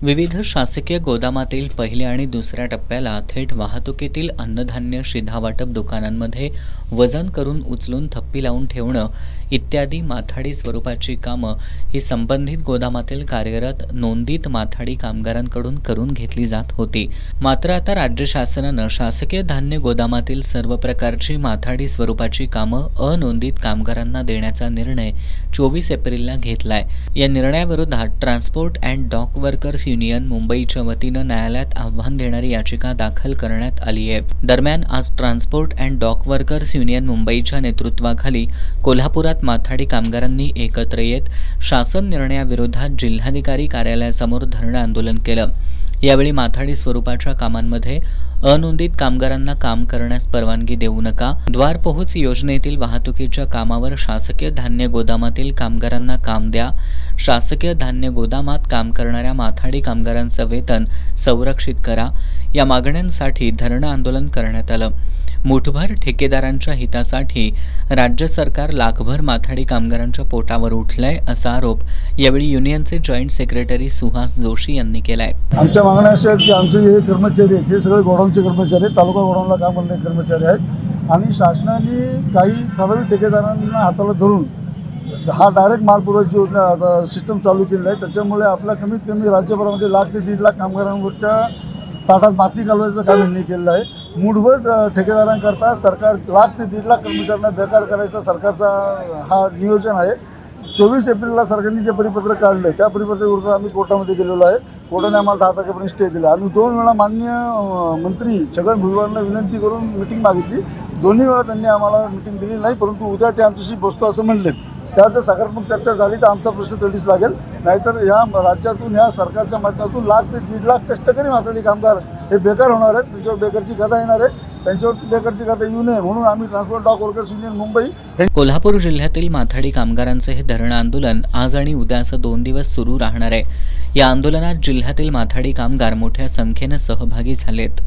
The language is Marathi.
विविध शासकीय गोदामातील पहिल्या आणि दुसऱ्या टप्प्याला थेट वाहतुकीतील अन्नधान्य शिधावाटप दुकानांमध्ये वजन करून उचलून थप्पी लावून ठेवणं इत्यादी माथाडी स्वरूपाची कामं ही संबंधित गोदामातील कार्यरत नोंदित माथाडी कामगारांकडून करून घेतली जात होती. मात्र आता राज्य शासनानं शासकीय धान्य गोदामातील सर्व प्रकारची माथाडी स्वरूपाची कामं अनोंदित कामगारांना देण्याचा निर्णय 24 एप्रिलला घेतलाय. या निर्णयाविरोधात transport and dock workers union मुंबईच्या वतीनं न्यायालयात आव्हान देणारी याचिका दाखल करण्यात आली आहे. दरम्यान आज transport and dock workers union मुंबईच्या नेतृत्वाखाली कोल्हापुरात माथाडी कामगारांनी एकत्र येत शासन निर्णयाविरोधात जिल्हाधिकारी कार्यालयासमोर धरणं आंदोलन केलं. यावेळी माथाडी स्वरूपाच्या कामांमध्ये अनोंदित कामगारांना काम करण्यास परवानगी देऊ नका, द्वार पोहोच योजनेतील वाहतुकीच्या कामावर शासकीय धान्य गोदामातील कामगारांना काम द्या, शासकीय धान्य गोदामात काम करणाऱ्या माथाडी कामगारांचं वेतन संरक्षित करा, या मागण्यांसाठी धरणं आंदोलन करण्यात आलं. मुठभर ठेकेदारांच्या हितासाठी राज्य सरकार लाखभर माथाडी कामगारांच्या पोटावर उठलंय असा आरोप यावेळी युनियनचे जॉईंट सेक्रेटरी सुहास जोशी यांनी केलाय. आमच्या मागण्या अशा आहेत की आमचे जे कर्मचारी आहेत हे सगळे गोडाऊनचे कर्मचारी आहेत, तालुका गोडाऊनला काम करणारे कर्मचारी आहेत आणि शासनाने काही ठराविक ठेकेदारांना हाताला धरून हा डायरेक्ट माल पुरवठ्याची योजना सिस्टम चालू केलेला आहे. त्याच्यामुळे आपल्या कमीत कमी राज्यभरामध्ये 1 ते 1.5 लाख कामगारांवरच्या ताटात माती घालवायचं काम यांनी केलेलं आहे. मूठभर ठेकेदारांकरता सरकार 1 ते 1.5 लाख कर्मचाऱ्यांना बेकार करायचा सरकारचा हा नियोजन आहे. 24 एप्रिलला सरकारने जे परिपत्रक काढलं त्या परिपत्रकाविरुद्ध आम्ही कोर्टामध्ये गेलेलो आहे. कोर्टाने आम्हाला 10 तारखेपर्यंत स्टे दिला. आम्ही 2 वेळा माननीय मंत्री छगन भुजबळांना विनंती करून मिटिंग मागितली. दोन्ही वेळा त्यांनी आम्हाला मिटिंग दिली नाही, परंतु उद्या ते आमच्याशी बसतो असं म्हणले. त्यात जर सकारात्मक चर्चा झाली तर आमचा प्रश्न तडीस लागेल. नाहीतर या राज्यातून ह्या सरकारच्या माध्यमातून 1 ते 1.5 लाख कष्टकरी माथाडी कामगार हे बेकार होणार आहेत. त्यांच्यावर बेकारची गदा येणार आहे. त्यांच्यावर बेकारची गदा येऊ नये म्हणून आम्ही transport dock workers union Mumbai Kolhapur जिल्ह्यातील माथाडी कामगारांचे हे धरणं आंदोलन आज आणि उद्या असं 2 दिवस सुरू राहणार आहे. या आंदोलनात जिल्ह्यातील माथाडी कामगार मोठ्या संख्येनं सहभागी झालेत.